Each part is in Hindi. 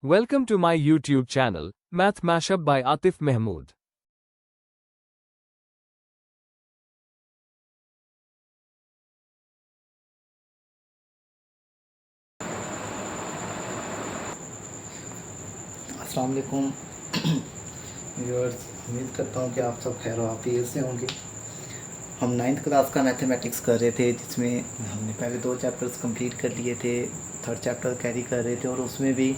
Welcome to my YouTube channel, Math Mashup by Atif Mahmood. अस्सलाम वालेकुम व्यूअर्स, उम्मीद करता हूँ कि आप सब खैर वाफियत से होंगे। हम 9th क्लास का मैथमेटिक्स कर रहे थे, जिसमें हमने पहले 2 चैप्टर्स कंप्लीट कर लिए थे, 3rd चैप्टर कैरी कर रहे थे और उसमें भी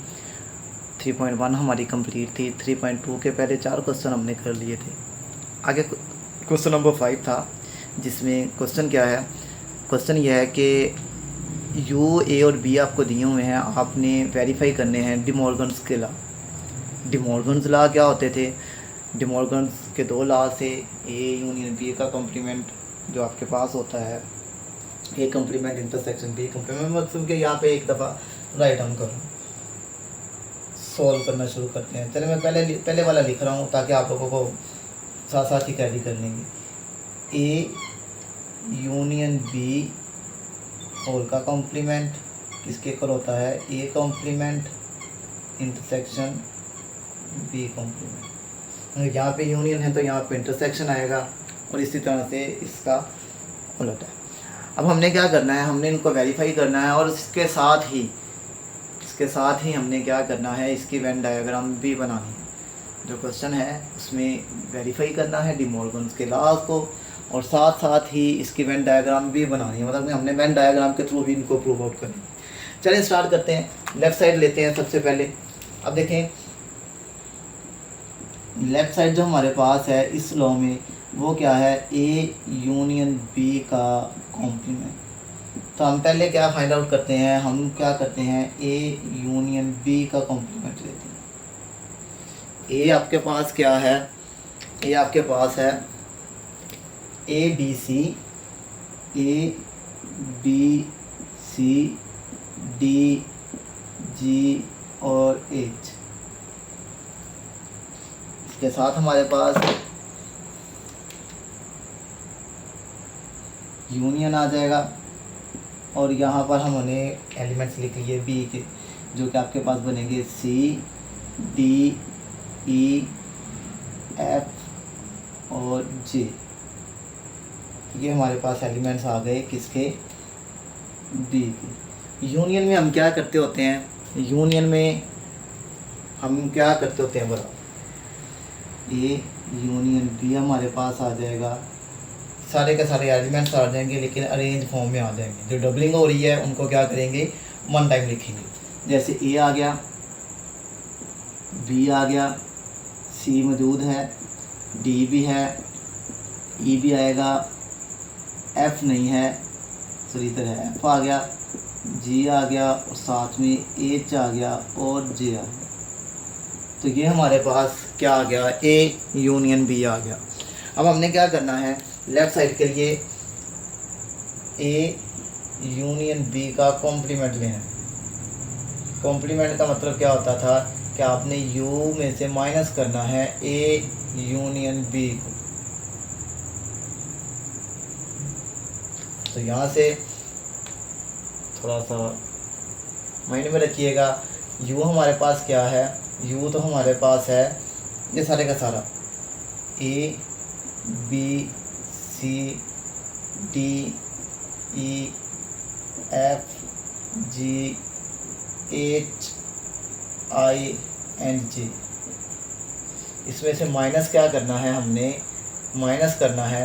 3.1 हमारी कंप्लीट थी। 3.2 के पहले 4 क्वेश्चन हमने कर लिए थे। आगे क्वेश्चन नंबर 5 था, जिसमें क्वेश्चन क्या है, क्वेश्चन यह है कि यू, ए और बी आपको दिए हुए हैं, आपने वेरीफाई करने हैं डिमॉर्गन्स के लॉ। डिमॉर्गन्स लॉ क्या होते थे? डिमॉर्गन्स के 2 लॉ से ए यूनियन बी का कॉम्प्लीमेंट जो आपके पास होता है, A complement intersection B complement, मतलब कि यहाँ पे एक दफ़ा राइट डाउन करो, सॉल्व करना शुरू करते हैं। चलिए मैं पहले वाला लिख रहा हूँ ताकि आप लोगों को साथ साथ ही कैरी कर लेंगे। ए यूनियन बी होल का कॉम्प्लीमेंट किसके इक्वल होता है? A complement intersection B complement. यहाँ पे यूनियन है तो यहाँ पे इंटरसेक्शन आएगा और इसी तरह से इसका उलट है। अब हमने क्या करना है, हमने इनको वेरीफाई करना है और इसके साथ ही हमने क्या करना है, इसकी वेन डायग्राम भी बनानी है। जो क्वेश्चन है उसमें वेरीफाई करना है डिमॉर्गन्स के लॉज को और साथ ही इसकी वेन डायग्राम भी बनानी है, मतलब हमने वेन डायग्राम के थ्रू भी इनको प्रूव आउट करना है। चलिए स्टार्ट करते हैं। लेफ़्ट साइड लेते हैं सबसे पहले। अब देखें लेफ़्ट साइड जो हमारे पास है इस लॉ में वो क्या है? ए यूनियन बी का कॉम्प्लीमेंट। तो हम पहले क्या फाइंड आउट करते हैं, हम क्या करते हैं, ए यूनियन बी का कॉम्प्लीमेंट लेते हैं। ए आपके पास क्या है? ए आपके पास है A B C D G और एच। इसके साथ हमारे पास यूनियन आ जाएगा और यहाँ पर हमने एलिमेंट्स लिख लिए बी के, जो कि आपके पास बनेंगे सी डी ई एफ और जे। ये हमारे पास एलिमेंट्स आ गए किसके? बी के। यूनियन में हम क्या करते होते हैं, यूनियन में हम क्या करते होते हैं बताओ? ए यूनियन बी हमारे पास आ जाएगा, सारे के सारे एलिमेंट्स आ जाएंगे लेकिन अरेंज फॉर्म में आ जाएंगे। जो डबलिंग हो रही है उनको क्या करेंगे, 1 टाइम लिखेंगे। जैसे ए आ गया, बी आ गया, सी मौजूद है, डी भी है, ई भी आएगा, एफ नहीं है, सही तरह एफ आ गया, जी आ गया और साथ में एच आ गया और जे आ गया। तो ये हमारे पास क्या आ गया? ए यूनियन बी आ गया। अब हमने क्या करना है, लेफ़्ट साइड के लिए ए यूनियन बी का कॉम्प्लीमेंट लेना है। कॉम्प्लीमेंट का मतलब क्या होता था कि आपने यू में से माइनस करना है ए यूनियन बी को। तो यहाँ से थोड़ा सा माइंड में रखिएगा, यू हमारे पास क्या है? यू तो हमारे पास है ये सारे का सारा A B C D E F G H I and J. इसमें से माइनस क्या करना है, हमने माइनस करना है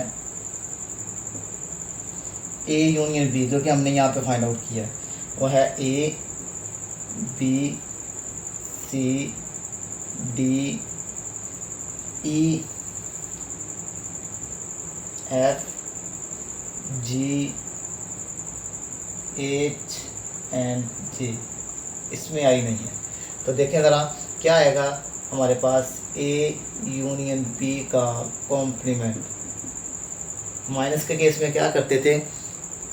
ए यूनियन बी, जो कि हमने यहाँ पे फाइंड आउट किया है। वो है A B C D E F G H and J. इसमें आई नहीं है तो देखें ज़रा क्या आएगा हमारे पास, ए यूनियन बी का कॉम्प्लीमेंट। माइनस के केस में क्या करते थे,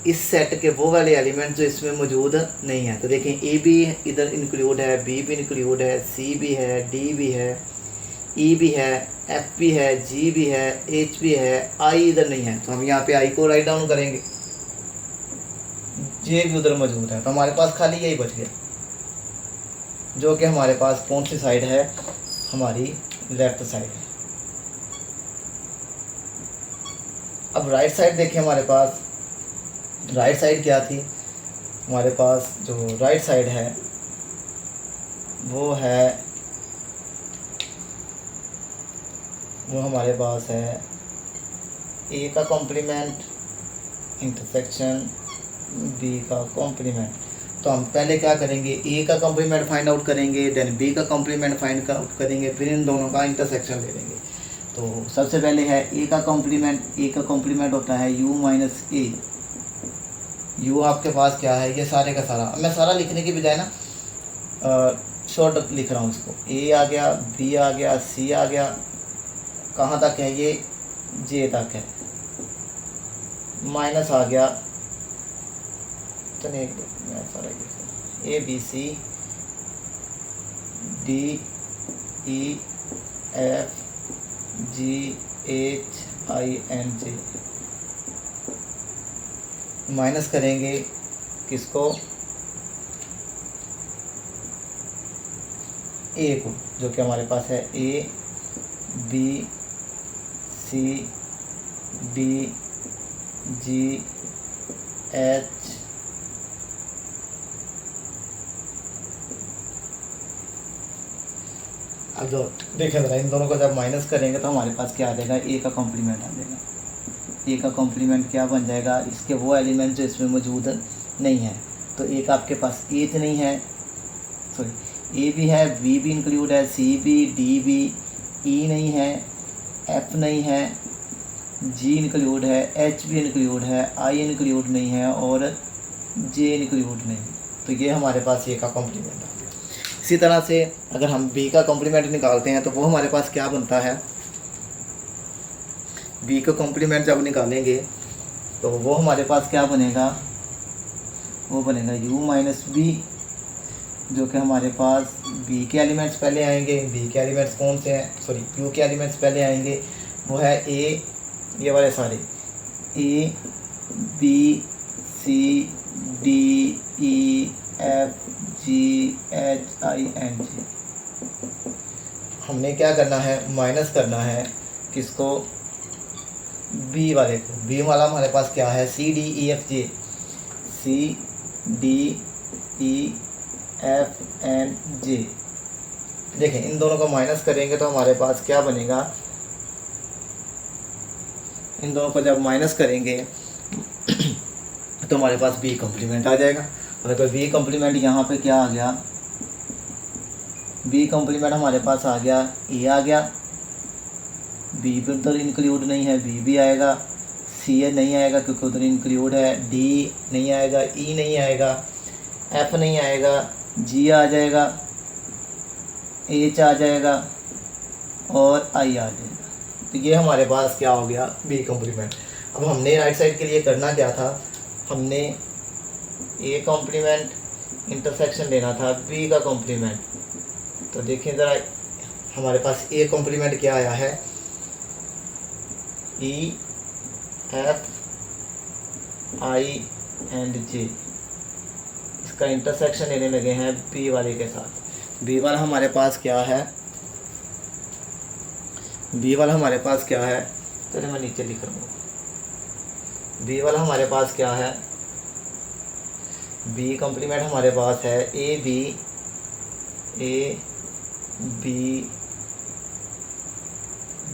इस सेट के वो वाले एलिमेंट जो इसमें मौजूद नहीं है। तो देखें ए भी इधर इंक्लूड है, बी भी इंक्लूड है, सी भी है, डी भी है, ई भी है, एफ भी है, जी भी है, एच भी है, आई इधर नहीं है। तो हम यहाँ पे आई को राइट डाउन करेंगे, जे भी उधर मौजूद है, तो हमारे पास खाली यही बच गया। जो कि हमारे पास कौन सी साइड है, हमारी लेफ्ट साइड है। अब राइट साइड देखिए, हमारे पास राइट साइड क्या थी, हमारे पास जो राइट साइड है वो हमारे पास है ए का कॉम्प्लीमेंट इंटरसेक्शन बी का कॉम्प्लीमेंट। तो हम पहले क्या करेंगे, ए का कॉम्प्लीमेंट फाइंड आउट करेंगे, देन बी का कॉम्प्लीमेंट फाइंड आउट करेंगे, फिर इन दोनों का इंटरसेक्शन ले लेंगे। तो सबसे पहले है ए का कॉम्प्लीमेंट होता है u माइनस ए। u आपके पास क्या है, ये सारे का सारा, मैं सारा लिखने की बजाय ना शॉर्ट लिख रहा हूँ इसको। ए आ गया, बी आ गया, सी आ गया, कहाँ तक है ये, जे तक है, माइनस आ गया, चलिए मैं सारा A B C D E F G H I N J. Minus करेंगे किसको, ए को, जो कि हमारे पास है A B C D G H अब जो देखें ज़रा, इन दोनों को जब माइनस करेंगे तो हमारे पास क्या आ जाएगा, ए का कॉम्प्लीमेंट आ जाएगा। ए का कॉम्प्लीमेंट क्या बन जाएगा, इसके वो एलिमेंट जो इसमें मौजूद नहीं है। तो ए का आपके पास ए तो नहीं है, सॉरी ए भी है, बी भी इंक्लूड है, सी भी, डी भी, ई नहीं है, एफ नहीं है, जी इंक्लूड है, एच भी इंक्लूड है, आई इंक्लूड नहीं है और जे इंक्लूड नहीं। तो ये हमारे पास ए का कॉम्प्लीमेंट आ गया। इसी तरह से अगर हम बी का कॉम्प्लीमेंट निकालते हैं तो वो हमारे पास क्या बनता है, बी का कॉम्प्लीमेंट जब निकालेंगे तो वो हमारे पास क्या बनेगा, वो बनेगा u माइनस बी, जो कि हमारे पास बी के एलिमेंट्स पहले आएंगे। बी के एलिमेंट्स कौन से हैं, सॉरी यू के एलिमेंट्स पहले आएंगे, वो है ए, ये वाले सारे A B C D E F G H I N G. हमने क्या करना है, माइनस करना है किसको, बी वाले को। बी वाला हमारे पास क्या है, C D E F J, C D E F N J. देखें इन दोनों को माइनस करेंगे तो हमारे पास क्या बनेगा, इन दोनों को जब माइनस करेंगे तो हमारे पास बी कॉम्प्लीमेंट आ जाएगा। और अगर बी कॉम्प्लीमेंट यहाँ पे क्या आ गया, बी कॉम्प्लीमेंट हमारे पास आ गया, ए आ गया, बी भी उधर इंक्लूड नहीं है, बी भी आएगा, सी ए नहीं आएगा क्योंकि उधर इंक्लूड है, डी नहीं आएगा, ई नहीं आएगा, एफ नहीं आएगा, जी आ जाएगा, एच आ जाएगा और आई आ जाएगा। तो ये हमारे पास क्या हो गया, बी कॉम्प्लीमेंट। अब हमने राइट साइड के लिए करना क्या था, हमने ए कॉम्प्लीमेंट इंटरसेक्शन लेना था बी का कॉम्प्लीमेंट। तो देखिए ज़रा, हमारे पास ए कॉम्प्लीमेंट क्या आया है, E F I and J. इसका इंटरसेक्शन लेने लगे हैं बी वाले के साथ। बी वाला हमारे पास क्या है, बी वाला हमारे पास क्या है, चलिए मैं नीचे लिख रहा हूँ। बी वाला हमारे पास क्या है, बी कॉम्प्लीमेंट हमारे पास है A B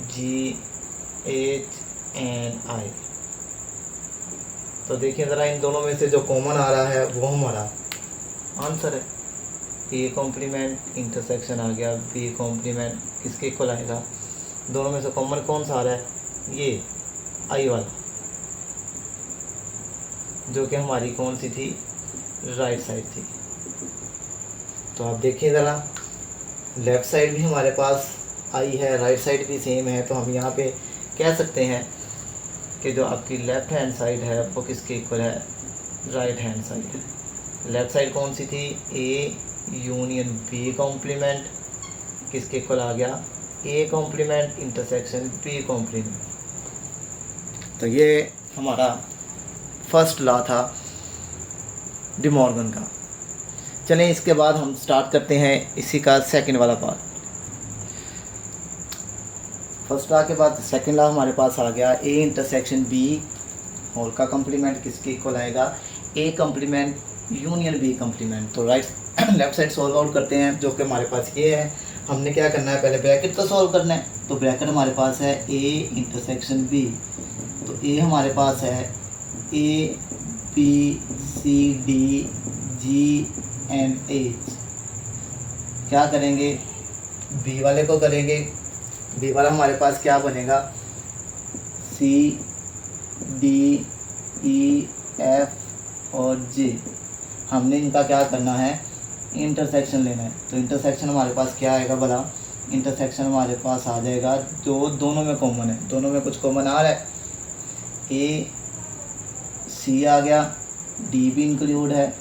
G H N I. तो देखिए ज़रा, इन दोनों में से जो कॉमन आ रहा है वो हमारा आंसर है। ए कॉम्प्लीमेंट इंटरसेक्शन आ गया, बी कॉम्प्लीमेंट किसके इक्वल आएगा, दोनों में से कॉमन कौन सा आ रहा है, ये आई वाला, जो कि हमारी कौन सी थी, राइट साइड थी। तो आप देखिए ज़रा, लेफ़्ट साइड भी हमारे पास आई है, राइट साइड भी सेम है। तो हम यहाँ पे कह सकते हैं कि जो आपकी लेफ़्ट हैंड साइड है वो किसके इक्वल है, राइट हैंड साइड है। लेफ़्ट साइड कौन सी थी, ए यूनियन बी कॉम्प्लीमेंट किसके इक्वल आ गया, A complement intersection B complement. तो ये हमारा फर्स्ट लॉ था डी मॉर्गन का। चलें इसके बाद हम स्टार्ट करते हैं इसी का सेकंड वाला पार्ट। फर्स्ट लॉ के बाद सेकंड लॉ हमारे पास आ गया, ए इंटरसेक्शन बी होल का कम्प्लीमेंट किसके इक्वल आएगा, A complement union B complement. तो right left side solve out करते हैं, जो कि हमारे पास ये है। हमने क्या करना है, पहले ब्रैकेट को सॉल्व करना है। तो ब्रैकेट हमारे पास है ए इंटरसेक्शन बी, तो ए हमारे पास है A B C D G and H. क्या करेंगे, बी वाले को करेंगे। बी वाला हमारे पास क्या बनेगा, सी डी ई एफ और जे। हमने इनका क्या करना है, इंटरसेक्शन लेना है। तो इंटरसेक्शन हमारे पास क्या आएगा भला, इंटरसेक्शन हमारे पास आ जाएगा जो दोनों में कॉमन है, दोनों में कुछ कॉमन आ रहा है। ए सी आ गया, डी भी इंक्लूड है,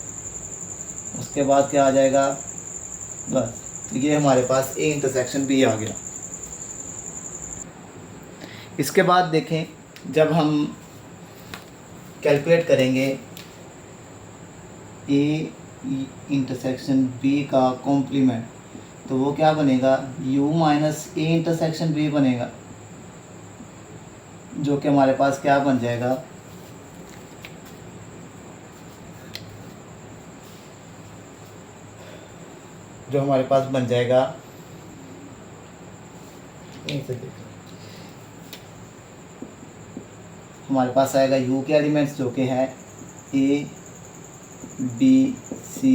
उसके बाद क्या आ जाएगा बस। तो ये हमारे पास ए इंटरसेक्शन बी आ गया। इसके बाद देखें, जब हम कैलकुलेट करेंगे ए इंटरसेक्शन बी का कॉम्प्लीमेंट, तो वो क्या बनेगा, u minus A intersection B बनेगा, जो कि हमारे पास क्या बन जाएगा, जो हमारे पास बन जाएगा, हमारे पास आएगा u के एलिमेंट्स जो कि है A B C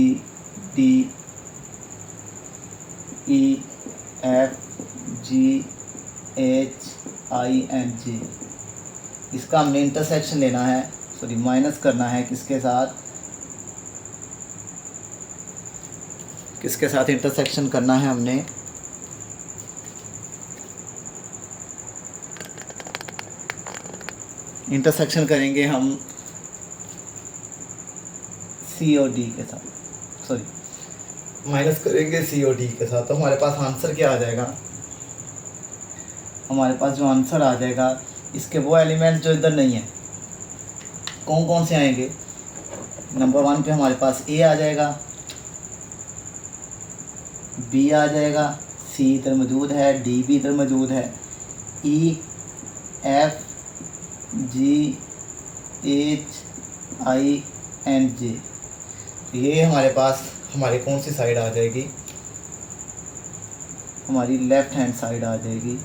D E F G H I and J. इसका हमने इंटरसेक्शन लेना है, सॉरी माइनस करना है किसके साथ, किसके साथ इंटरसेक्शन करना है हमने, इंटरसेक्शन करेंगे हम सी और डी के साथ, सॉरी माइनस करेंगे सी और डी के साथ। तो हमारे पास आंसर क्या आ जाएगा, हमारे पास जो आंसर आ जाएगा, इसके वो एलिमेंट्स जो इधर नहीं है कौन कौन से आएंगे। नंबर 1 पे हमारे पास ए आ जाएगा, बी आ जाएगा, सी इधर मौजूद है, डी भी इधर मौजूद है, E F G H I and J. ये हमारे पास हमारी कौन सी साइड आ जाएगी, हमारी लेफ्ट हैंड साइड आ जाएगी,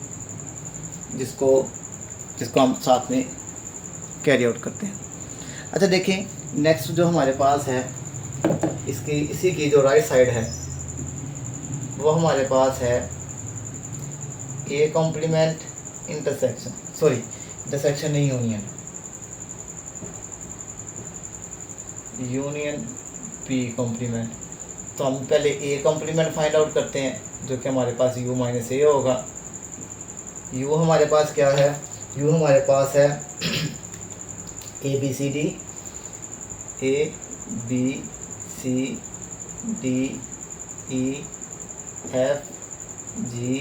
जिसको हम साथ में कैरी आउट करते हैं। अच्छा देखें, नेक्स्ट जो हमारे पास है, इसी की जो राइट साइड है वो हमारे पास है A complement intersection, sorry intersection नहीं, यूनियन बी कॉम्प्लीमेंट। तो हम पहले ए कॉम्प्लीमेंट फाइंड आउट करते हैं, जो कि हमारे पास u माइनस ए होगा। u हमारे पास क्या है, u हमारे पास है A B C D, A B C D E F G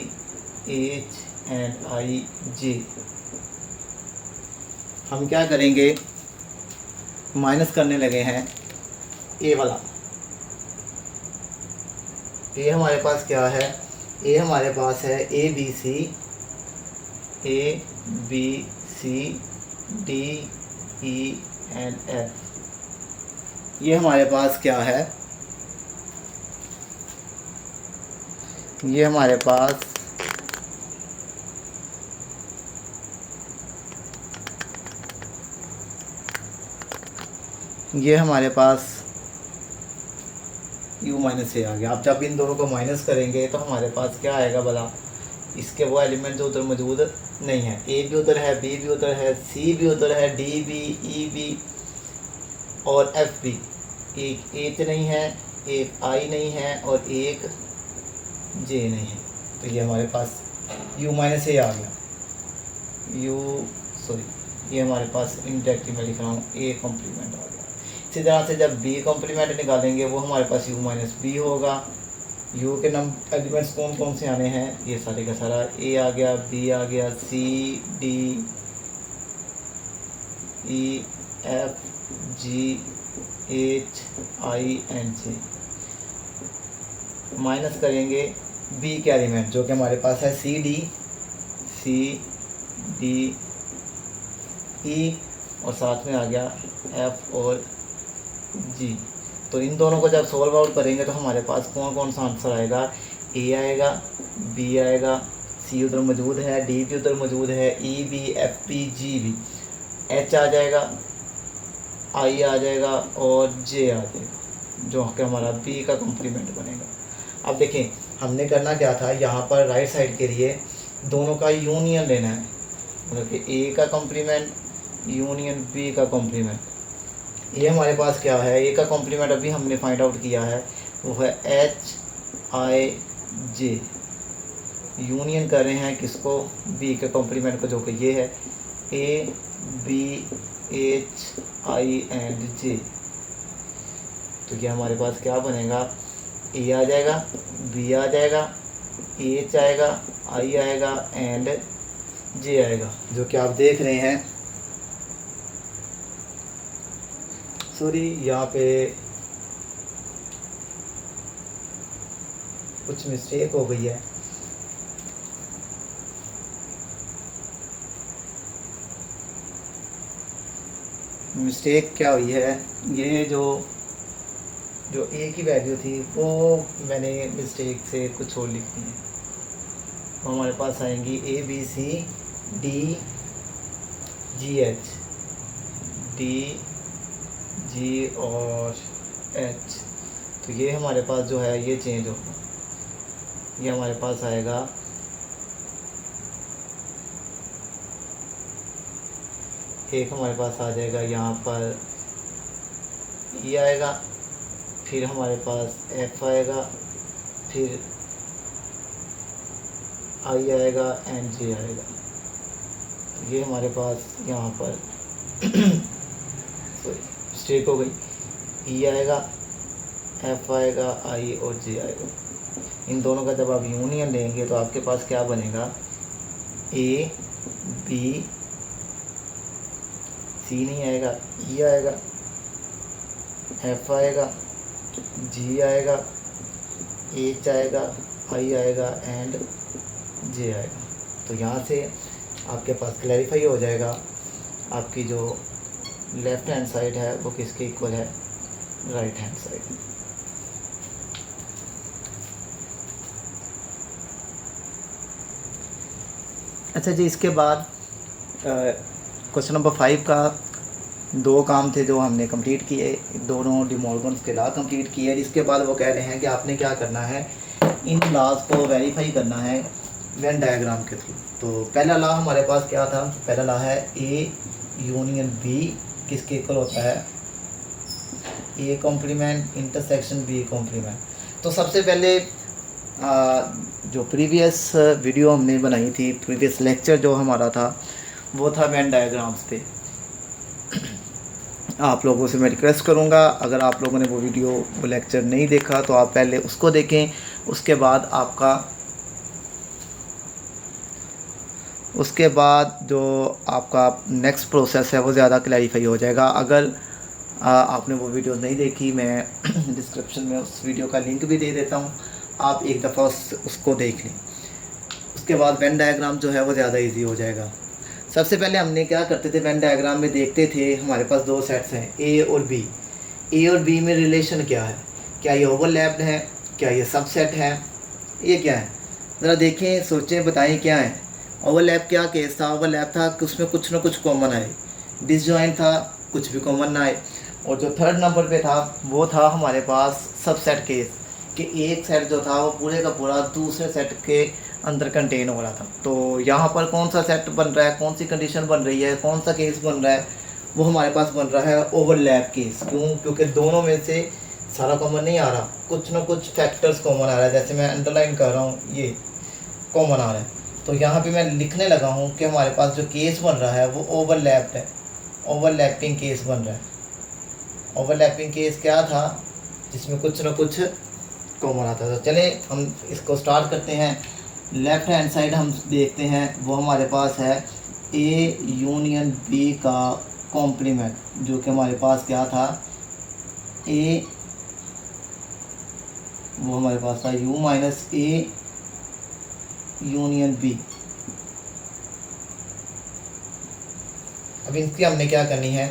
H and I J. हम क्या करेंगे, माइनस करने लगे हैं ए वाला। ए हमारे पास क्या है, ए हमारे पास है A B C D E and F. ये हमारे पास क्या है, ये हमारे पास u माइनस ए आ गया। आप जब इन दोनों को माइनस करेंगे तो हमारे पास क्या आएगा भला, इसके वो एलिमेंट जो उधर मौजूद नहीं है, ए भी उधर है, बी भी उधर है, सी भी उधर है, डी भी, ई भी और एफ भी। एक एच नहीं है, एक आई नहीं है और एक जे नहीं है। तो ये हमारे पास u माइनस ए आ गया, ये हमारे पास इंडायरेक्टली मैं लिख रहा हूँ ए कॉम्प्लीमेंट आ गया। इसी तरह से जब बी कॉम्प्लीमेंट निकालेंगे वो हमारे पास u माइनस बी होगा। u के एलिमेंट्स कौन कौन से आने हैं, ये सारे का सारा, a आ गया, b आ गया, c d e f g h i and j। Minus करेंगे बी के एलिमेंट जो कि हमारे पास है सी डी ई और साथ में आ गया एफ और जी। तो इन दोनों को जब सोल्व आउट करेंगे तो हमारे पास कौन कौन सा आंसर आएगा, ए आएगा, बी आएगा, सी उधर मौजूद है, डी भी उधर मौजूद है, ई भी, एफ भी, जी भी, एच आ जाएगा, आई आ जाएगा और जे आ जाएगा जो कि हमारा बी का कॉम्प्लीमेंट बनेगा। अब देखें हमने करना क्या था, यहाँ पर राइट साइड के लिए दोनों का यूनियन लेना है, मतलब कि ए का कॉम्प्लीमेंट यूनियन बी का कॉम्प्लीमेंट। ये हमारे पास क्या है, ए का कॉम्प्लीमेंट अभी हमने फाइंड आउट किया है, वो है एच आई जे। यूनियन कर रहे हैं किसको, बी के कॉम्प्लीमेंट को जो कि ये है A B H I and J. तो ये हमारे पास क्या बनेगा, ए आ जाएगा, बी आ जाएगा, एच आएगा, आई आएगा एंड जे आएगा जो कि आप देख रहे हैं। सॉरी यहाँ पे कुछ मिस्टेक हो गई है। मिस्टेक क्या हुई है, ये जो ए की वैल्यू थी वो मैंने मिस्टेक से कुछ और लिख दी है। तो हमारे पास आएंगी A B C D G H, D G और एच। तो ये हमारे पास जो है ये चेंज होगा, ये हमारे पास आएगा एक हमारे पास आ जाएगा यहाँ पर ई आएगा, फिर हमारे पास एफ आएगा, फिर आई आएगा एंड जे आएगा। तो ये हमारे पास यहाँ पर मिस्टेक हो गई, ई आएगा, एफ आएगा, आई और जे आएगा। इन दोनों का जब आप यूनियन लेंगे तो आपके पास क्या बनेगा, ए बी सी नहीं आएगा, ई आएगा, एफ आएगा, जी आएगा, एच आएगा, आई आएगा एंड जे आएगा। तो यहाँ से आपके पास क्लैरिफाई हो जाएगा आपकी जो लेफ़्ट हैंड साइड है वो किसके इक्वल है, राइट हैंड साइड। अच्छा जी, इसके बाद क्वेश्चन नंबर 5 का दो काम थे जो हमने कंप्लीट किए, दोनों डी मॉर्गन्स के लॉ कंप्लीट किए। इसके बाद वो कह रहे हैं कि आपने क्या करना है, इन लॉज को वेरीफाई करना है वेन डायग्राम के थ्रू। तो पहला लॉ हमारे पास क्या था, पहला लॉ है ए यूनियन बी किसके इक्वल होता है, A complement intersection B complement. तो सबसे पहले जो प्रीवियस वीडियो हमने बनाई थी, प्रीवियस लेक्चर जो हमारा था वो था वेन डायग्राम्स पे। आप लोगों से मैं रिक्वेस्ट करूंगा, अगर आप लोगों ने वो वीडियो वो लेक्चर नहीं देखा तो आप पहले उसको देखें, उसके बाद जो आपका नेक्स्ट प्रोसेस है वो ज़्यादा क्लैरिफाई हो जाएगा। अगर आपने वो वीडियो नहीं देखी, मैं डिस्क्रिप्शन में उस वीडियो का लिंक भी दे देता हूँ, आप एक दफ़ा उसको देख लें। उसके बाद वेन डायग्राम जो है वो ज़्यादा इजी हो जाएगा। सबसे पहले हमने क्या करते थे, वेन डायग्राम में देखते थे हमारे पास दो सेट्स हैं ए और बी। ए और बी में रिलेशन क्या है, क्या ये ओवरलैप्ड है, क्या ये सबसेट है, ये क्या है, ज़रा देखें, सोचें, बताएं क्या है। ओवरलैप क्या केस था, ओवरलैप था कि उसमें कुछ ना कुछ कॉमन आए, डिसजॉइंट था कुछ भी कॉमन ना आए। और जो थर्ड नंबर पे था वो था हमारे पास सबसेट केस, कि एक सेट जो था वो पूरे का पूरा दूसरे सेट के अंदर कंटेन हो रहा था। तो यहाँ पर कौन सा सेट बन रहा है, कौन सी कंडीशन बन रही है, कौन सा केस बन रहा है, वो हमारे पास बन रहा है ओवरलैप केस। क्यों, क्योंकि दोनों में से सारा कॉमन नहीं आ रहा, कुछ ना कुछ फैक्टर्स कॉमन आ रहा है। जैसे मैं अंडरलाइन कर रहा हूँ, ये कॉमन आ रहा है, तो यहाँ पे मैं लिखने लगा हूँ कि हमारे पास जो केस बन रहा है वो ओवरलैप्ड है, ओवरलैपिंग केस बन रहा है। ओवरलैपिंग केस क्या था, जिसमें कुछ ना कुछ कॉमन आता था। चले हम इसको स्टार्ट करते हैं। लेफ़्ट हैंड साइड हम देखते हैं, वो हमारे पास है ए यूनियन बी का कॉम्प्लीमेंट, जो कि हमारे पास क्या था, ए वो हमारे पास था u minus A union B. अब इसकी हमने क्या करनी है,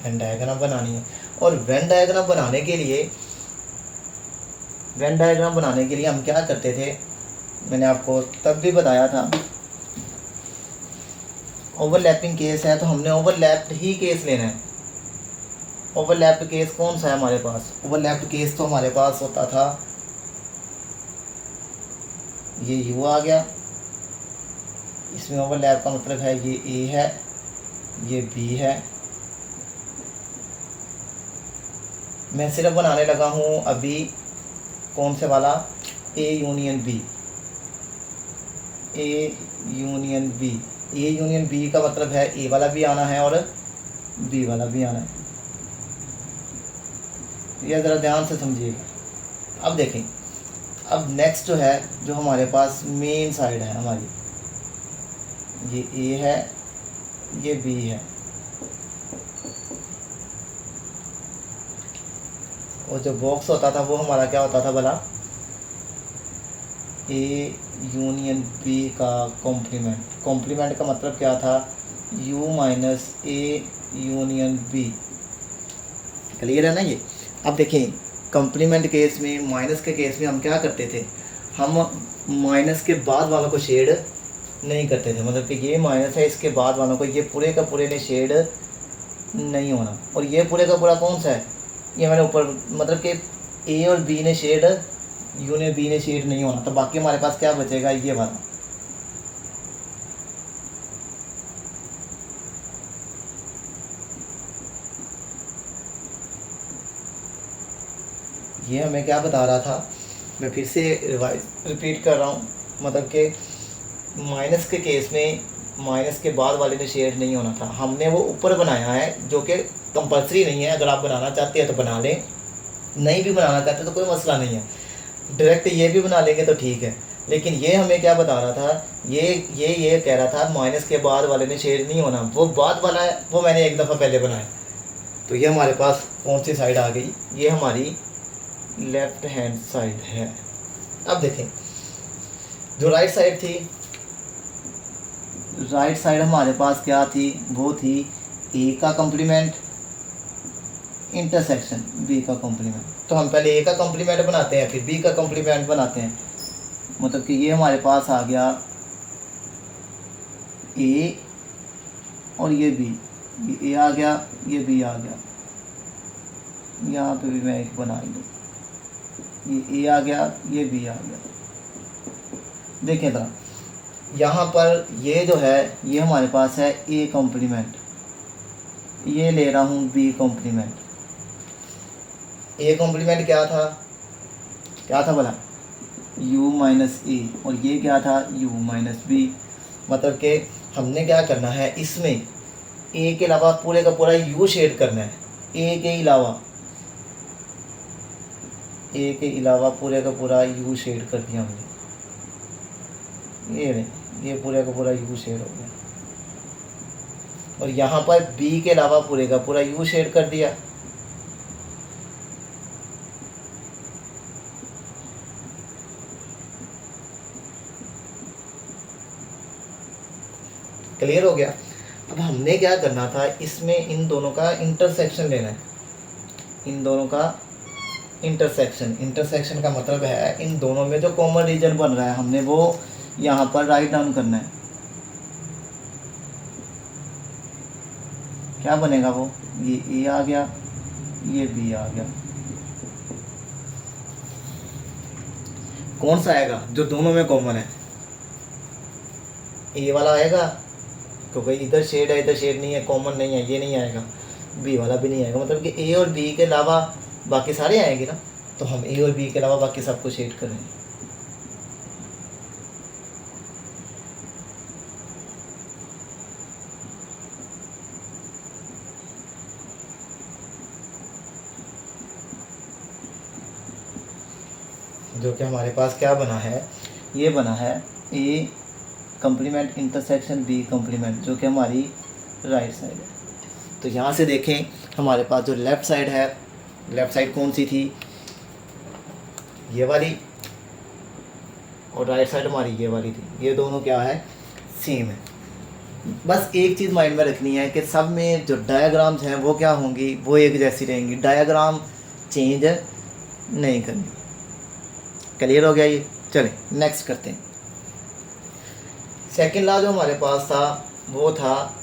वेन डायग्राम बनानी है। और वेन डायग्राम बनाने के लिए हम क्या करते थे, मैंने आपको तब भी बताया था, ओवरलैपिंग केस है तो हमने ओवरलैप्ड ही केस लेना है। ओवरलैप्ड केस कौन सा है हमारे पास, ओवरलैप्ड केस तो हमारे पास होता था, ये u आ गया, इसमें ओवरलैप का मतलब है ये a है, ये b है। मैं सिर्फ बनाने लगा हूँ अभी कौन से वाला, a union b। a union b का मतलब है a वाला भी आना है और b वाला भी आना है। यह ज़रा ध्यान से समझिएगा। अब देखें, अब नेक्स्ट जो है, जो हमारे पास मेन साइड है हमारी, ये a है, ये b है, और जो बॉक्स होता था वो हमारा क्या होता था भला, a यूनियन b का कॉम्प्लीमेंट का मतलब क्या था, u minus a union b। Clear है ना ये। अब देखें, कॉम्प्लीमेंट केस में, माइनस के केस में हम क्या करते थे, हम माइनस के बाद वालों को शेड नहीं करते थे, मतलब कि ये माइनस है, इसके बाद वालों को ये पूरे का पूरे ने शेड नहीं होना। और ये पूरे का पूरा कौन सा है, ये मैंने ऊपर, मतलब कि a और b ने शेड, u ने b ने शेड नहीं होना, तो बाकी हमारे पास क्या बचेगा, ये वाला। ये हमें क्या बता रहा था, मैं फिर से रिपीट कर रहा हूँ, मतलब कि माइनस के केस में माइनस के बाद वाले ने शेड नहीं होना था, हमने वो ऊपर बनाया है, जो कि कंपलसरी नहीं है। अगर आप बनाना चाहते हैं तो बना लें, नहीं भी बनाना चाहते तो कोई मसला नहीं है, डायरेक्ट ये भी बना लेंगे तो ठीक है। लेकिन ये हमें क्या बता रहा था, ये कह रहा था माइनस के बाद वाले ने शेड नहीं होना, वो बाद वाला है वो मैंने एक दफ़ा पहले बनाया। तो ये हमारे पास कौन सी साइड आ गई, ये हमारी लेफ्ट हैंड साइड है। अब देखें, जो राइट साइड थी, राइट साइड हमारे पास क्या थी, वो थी a का कॉम्प्लीमेंट इंटरसेक्शन b का कॉम्प्लीमेंट। तो हम पहले a का कॉम्प्लीमेंट बनाते हैं, फिर b का कॉम्प्लीमेंट बनाते हैं। मतलब कि ये हमारे पास आ गया a और ये b, ये a आ गया, ये b आ गया, यहाँ पे भी मैं एक बना ही दूँ, ये a आ गया, ये b आ गया। देखें तो यहाँ पर ये जो है, ये हमारे पास है a कॉम्प्लीमेंट, ये ले रहा हूँ b कॉम्प्लीमेंट। a कॉम्प्लीमेंट क्या था भला, u माइनस a, और ये क्या था, u माइनस b। मतलब कि हमने क्या करना है, इसमें a के अलावा पूरे का पूरा u शेड करना है, a के अलावा पूरे का पूरा u शेड कर दिया हमने, ये पूरे का पूरा u शेड हो गया। और यहाँ पर b के अलावा पूरे का पूरा u शेड कर दिया। क्लियर हो गया। अब हमने क्या करना था, इसमें इन दोनों का इंटरसेक्शन लेना है, इन दोनों का इंटरसेक्शन का मतलब है इन दोनों में जो कॉमन रीजन बन रहा है, हमने वो यहाँ पर राइट डाउन करना है। क्या बनेगा वो, ये a आ गया, ये b आ गया। कौन सा आएगा जो दोनों में कॉमन है, a वाला आएगा, क्योंकि इधर शेड है इधर शेड नहीं है, कॉमन नहीं है, ये नहीं आएगा। b वाला भी नहीं आएगा, मतलब कि a और b के अलावा बाकी सारे आएंगे ना, तो हम a और b के अलावा बाकी सबको शेड करेंगे। जो कि हमारे पास क्या बना है, ये बना है a complement intersection b complement, जो कि हमारी राइट साइड है। तो यहाँ से देखें, हमारे पास जो लेफ़्ट साइड है, लेफ़्ट साइड कौन सी थी, ये वाली, और राइट साइड हमारी ये वाली थी। ये दोनों क्या है, सेम है। बस एक चीज़ माइंड में रखनी है कि सब में जो डायग्राम्स हैं वो क्या होंगी, वो एक जैसी रहेंगी, डायग्राम चेंज नहीं करनी। क्लियर हो गया ये? चलें नेक्स्ट करते हैं। सेकंड लॉ जो हमारे पास था वो था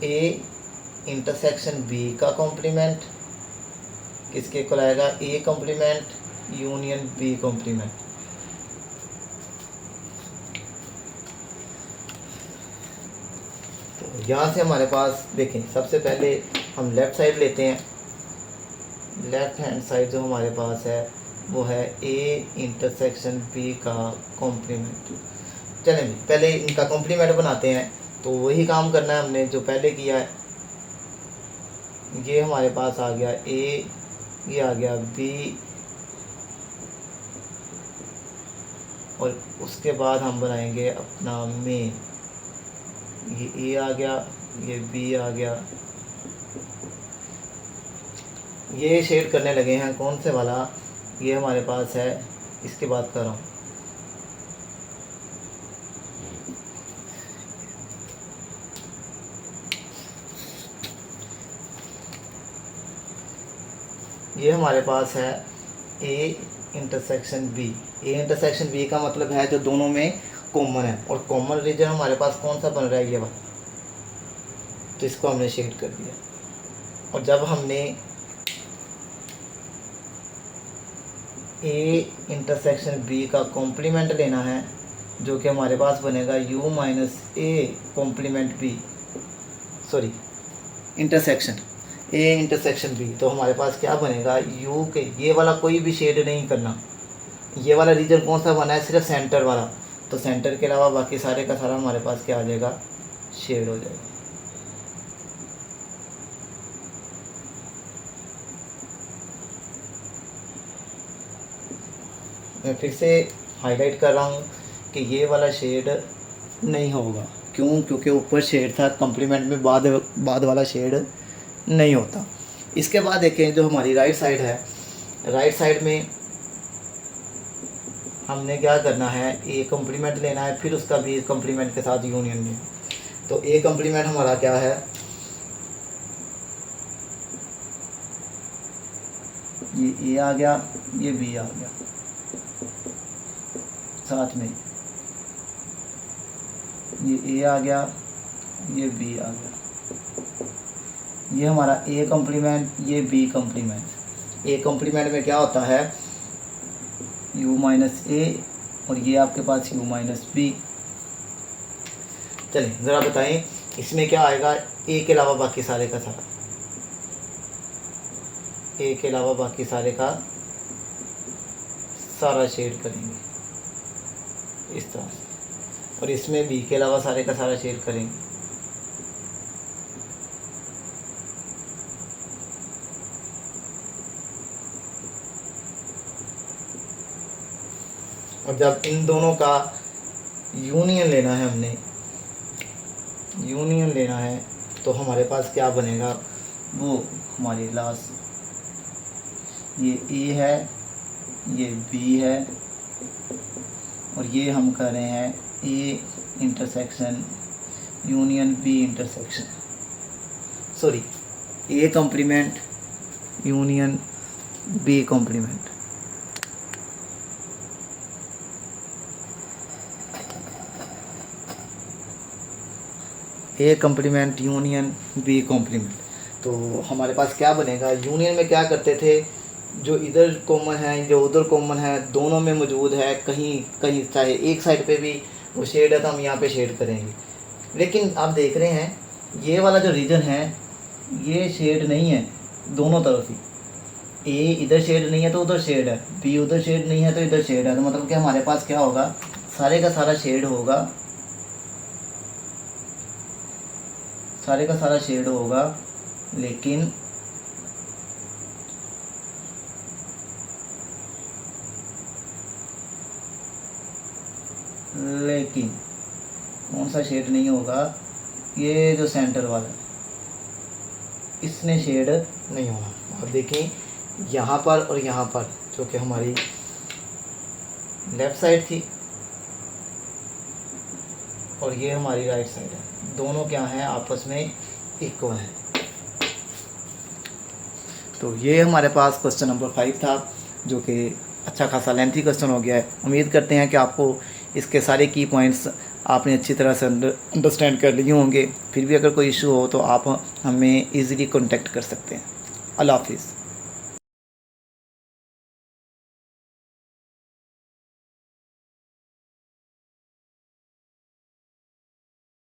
ए इंटरसेक्शन बी का कॉम्प्लीमेंट किसके इक्वल आएगा, A complement union B complement. तो यहाँ से हमारे पास देखें, सबसे पहले हम लेफ़्ट साइड लेते हैं। लेफ़्ट हैंड साइड जो हमारे पास है वो है ए इंटरसेक्शन बी का कॉम्प्लीमेंट। चलें जी पहले इनका कॉम्प्लीमेंट बनाते हैं। तो वही काम करना है हमने जो पहले किया है। ये हमारे पास आ गया ए, ये आ गया बी, और उसके बाद हम बनाएंगे अपना मेन। ये ए आ गया, ये बी आ गया। ये शेड करने लगे हैं, कौन से वाला, ये हमारे पास है, इसकी बात कर रहा हूँ। ये हमारे पास है A intersection B. A intersection B का मतलब है जो दोनों में कॉमन है, और कॉमन रीजन हमारे पास कौन सा बन रहा है, ये वाला। तो इसको हमने शेड कर दिया। और जब हमने ए इंटरसेक्शन बी का कॉम्प्लीमेंट लेना है, जो कि हमारे पास बनेगा U minus A complement B, sorry intersection A intersection B, तो हमारे पास क्या बनेगा, यू के ये वाला कोई भी शेड नहीं करना। ये वाला रीजन कौन सा बना है, सिर्फ सेंटर वाला। तो सेंटर के अलावा बाकी सारे का सारा हमारे पास क्या आ जाएगा, शेड हो जाएगा। मैं फिर से हाईलाइट कर रहा हूँ कि ये वाला शेड नहीं होगा। क्यों? क्योंकि ऊपर शेड था, कॉम्प्लीमेंट में बाद वाला शेड नहीं होता। इसके बाद देखें जो हमारी राइट साइड है, राइट साइड में हमने क्या करना है, ए कॉम्प्लीमेंट लेना है, फिर उसका बी कॉम्प्लीमेंट के साथ यूनियन लेना। तो ए कॉम्प्लीमेंट हमारा क्या है, ये ए आ गया, ये बी आ गया साथ में, ये ए आ गया, ये बी आ गया। ये हमारा ए कॉम्प्लीमेंट, ये बी कॉम्प्लीमेंट। ए कॉम्प्लीमेंट में क्या होता है, u माइनस ए, और ये आपके पास u माइनस बी। चलिए ज़रा बताएं इसमें क्या आएगा, ए के अलावा बाकी सारे का सारा, ए के अलावा बाकी सारे का सारा शेड करेंगे इस तरह से, और इसमें बी के अलावा सारे का सारा शेड करेंगे। और जब इन दोनों का यूनियन लेना है, हमने यूनियन लेना है, तो हमारे पास क्या बनेगा, वो हमारे लास्ट, ये ए है, ये बी है, और ये हम कर रहे हैं A intersection union B intersection, sorry A complement union B complement. A complement union B complement. तो हमारे पास क्या बनेगा, यूनियन में क्या करते थे, जो इधर कॉमन है जो उधर कॉमन है, दोनों में मौजूद है, कहीं कहीं चाहे एक साइड पे भी वो शेड है तो हम यहाँ पे शेड करेंगे। लेकिन आप देख रहे हैं ये वाला जो रीजन है ये शेड नहीं है दोनों तरफ ही। ए इधर शेड नहीं है तो उधर शेड है, बी उधर शेड नहीं है तो इधर शेड है। तो मतलब कि हमारे पास क्या होगा, सारे का सारा शेड होगा, सारे का सारा शेड होगा, लेकिन कौन सा शेड नहीं होगा, ये जो सेंटर वाला इसने शेड नहीं होगा। अब देखें यहाँ पर और यहाँ पर जो कि हमारी लेफ़्ट साइड थी, और ये हमारी राइट साइड है। दोनों क्या हैं, आपस में इक्वल हैं। तो ये हमारे पास क्वेश्चन नंबर 5 था, जो कि अच्छा खासा लेंथी क्वेश्चन हो गया है। उम्मीद करते हैं कि आपको इसके सारे की पॉइंट्स आपने अच्छी तरह से अंडरस्टैंड कर लिए होंगे। फिर भी अगर कोई इशू हो तो आप हमें ईज़िली कॉन्टेक्ट कर सकते हैं। अल्लाह हाफिज़।